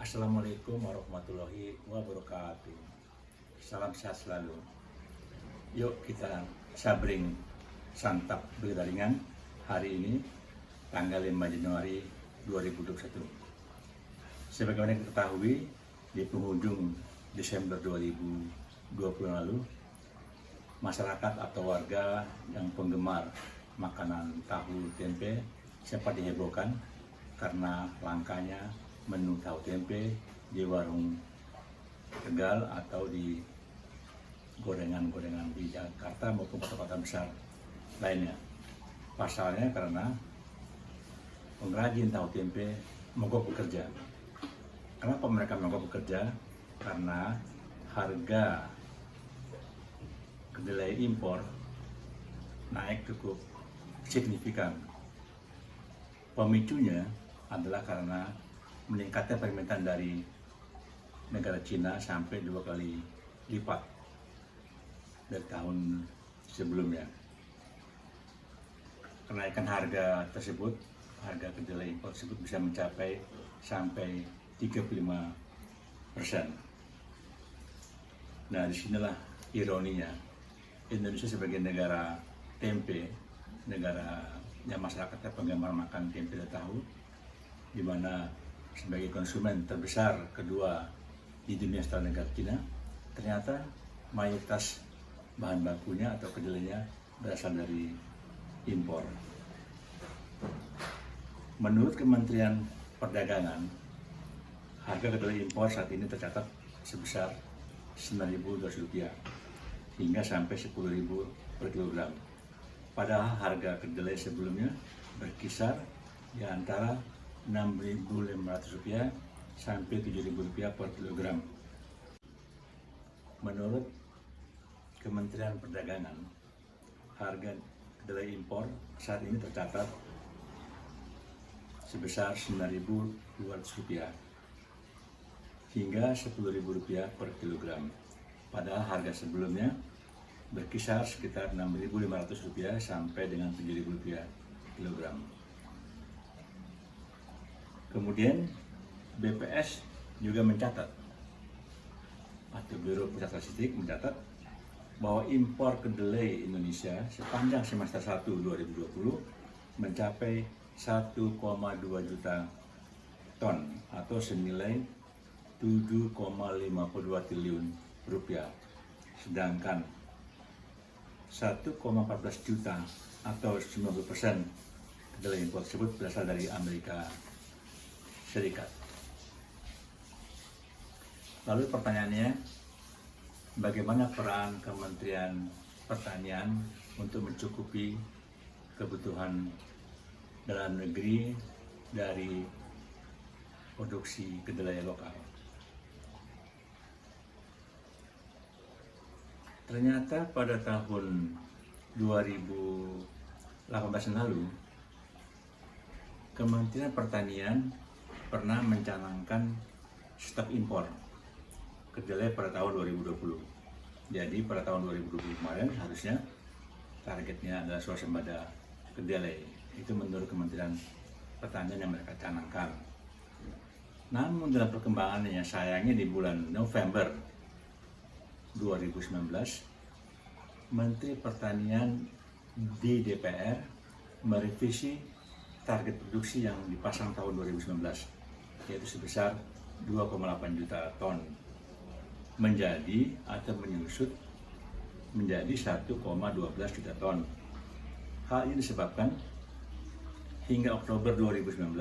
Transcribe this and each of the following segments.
Assalamualaikum warahmatullahi wabarakatuh. Salam sehat selalu. Yuk kita sabring santap berita ringan hari ini tanggal 5 Januari 2021. Sebagaimana kita ketahui, di penghujung Desember 2020 lalu, masyarakat atau warga yang penggemar makanan tahu tempe sempat dihebohkan karena langkanya menu tahu tempe di warung Tegal atau di gorengan-gorengan di Jakarta maupun kota-kota besar lainnya. Pasalnya karena pengrajin tahu tempe mogok bekerja. Kenapa mereka mogok bekerja? Karena harga kedelai impor naik cukup signifikan. Pemicunya adalah karena meningkatnya permintaan dari negara Cina sampai 2 kali lipat dari tahun sebelumnya. Kenaikan harga tersebut, harga kedelai impor tersebut bisa mencapai sampai 35%. Nah, disinilah ironinya. Indonesia sebagai negara tempe, negara yang masyarakatnya penggemar makan tempe dan tahu, di mana sebagai konsumen terbesar kedua di dunia setelah negara Cina, ternyata mayoritas bahan bakunya atau kedelainya berasal dari impor. Menurut Kementerian Perdagangan, harga kedelai impor saat ini tercatat sebesar Rp9.200 hingga sampai Rp10.000 per kilogram. Padahal harga kedelai sebelumnya berkisar di antara Rp6.500 sampai Rp7.000 per kilogram. Menurut Kementerian Perdagangan, harga kedelai impor saat ini tercatat sebesar Rp9.200 hingga Rp10.000 per kilogram. Padahal harga sebelumnya berkisar sekitar Rp6.500 sampai dengan Rp7.000 kilogram. Kemudian BPS juga mencatat, atau Biro Pusat Statistik mencatat, bahwa impor kedelai Indonesia sepanjang semester 1 2020 mencapai 1,2 juta ton atau senilai Rp7,52 triliun. Sedangkan 1,14 juta atau 90% kedelai impor tersebut berasal dari Amerika Serikat. Lalu pertanyaannya, bagaimana peran Kementerian Pertanian untuk mencukupi kebutuhan dalam negeri dari produksi kedelai lokal? Ternyata pada tahun 2018 lalu, Kementerian Pertanian pernah mencanangkan stok impor kedelai pada tahun 2020. Jadi pada tahun 2020 kemarin harusnya targetnya adalah swasembada kedelai. Itu menurut Kementerian Pertanian yang mereka canangkan. Namun dalam perkembangannya, sayangnya di bulan November 2019, Menteri Pertanian di DPR merevisi target produksi yang dipasang tahun 2019, yaitu sebesar 2,8 juta ton, menjadi atau menyusut menjadi 1,12 juta ton. Hal ini disebabkan hingga Oktober 2019,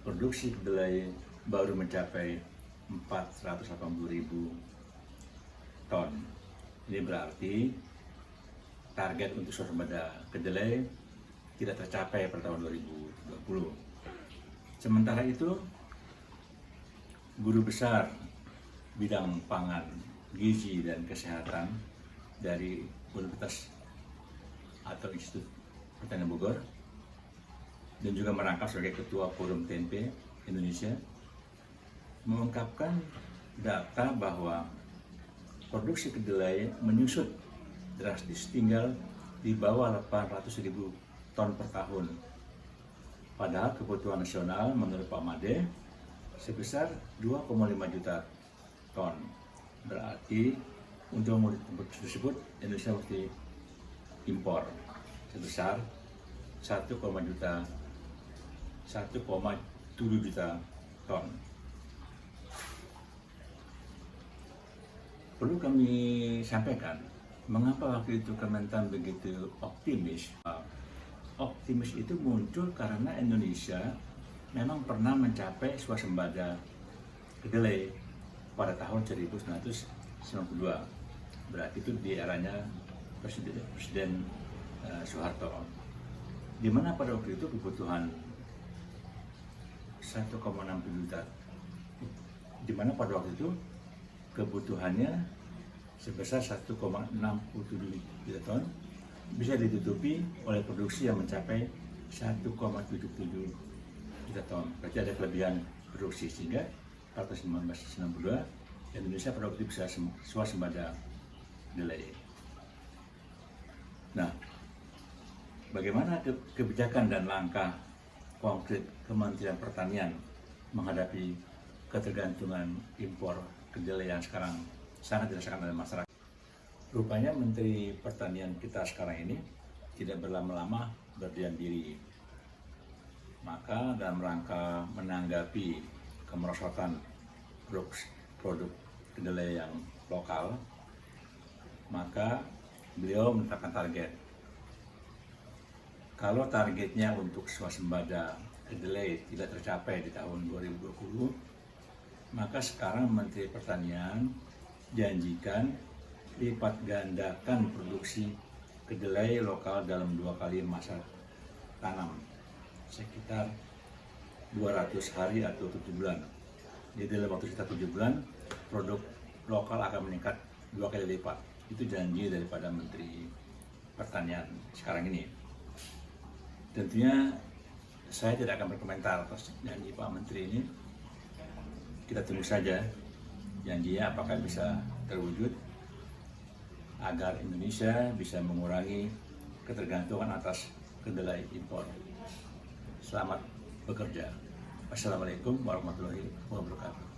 produksi kedelai baru mencapai 480.000 ton. Ini berarti target untuk swasembada kedelai tidak tercapai pada tahun 2020. Sementara itu, Guru Besar Bidang Pangan, Gizi dan Kesehatan dari Universitas atau Institut Pertanian Bogor dan juga merangkap sebagai Ketua Forum Tempe Indonesia mengungkapkan data bahwa produksi kedelai menyusut drastis, tinggal di bawah 800.000 ton per tahun. Padahal kebutuhan nasional menurut Pak Made sebesar 2,5 juta ton. Berarti untuk komoditas tersebut Indonesia mesti impor sebesar 1,7 juta ton. Perlu kami sampaikan, mengapa waktu itu Kementan begitu optimis? Optimis itu muncul karena Indonesia memang pernah mencapai swasembada kedelai pada tahun 1992. Berarti itu di eranya Presiden Soeharto. Di mana pada waktu itu kebutuhan 1,67 juta, di mana pada waktu itu kebutuhannya sebesar 1,67 juta ton bisa ditutupi oleh produksi yang mencapai 1,77 juta ton. Berarti ada kelebihan produksi, sehingga pada 1992 Indonesia pada waktu itu bisa swasembada kedelai. Nah, bagaimana kebijakan dan langkah konkret Kementerian Pertanian menghadapi ketergantungan impor kedelai yang sekarang sangat dirasakan oleh masyarakat? Rupanya Menteri Pertanian kita sekarang ini tidak berlama-lama berdiam diri. Maka dalam rangka menanggapi kemerosotan produk kedelai yang lokal, maka beliau menetapkan target. Kalau targetnya untuk swasembada kedelai tidak tercapai di tahun 2020, maka sekarang Menteri Pertanian janjikan lipat gandakan produksi kedelai lokal dalam 2 kali masa tanam, sekitar 200 hari atau 7 bulan. Jadi dalam waktu sekitar 7 bulan, produk lokal akan meningkat 2 kali lipat. Itu janji daripada Menteri Pertanian sekarang ini. Tentunya saya tidak akan berkomentar atas janji Pak Menteri ini. Kita tunggu saja janjinya apakah bisa terwujud agar Indonesia bisa mengurangi ketergantungan atas kedelai impor. Selamat bekerja. Wassalamualaikum warahmatullahi wabarakatuh.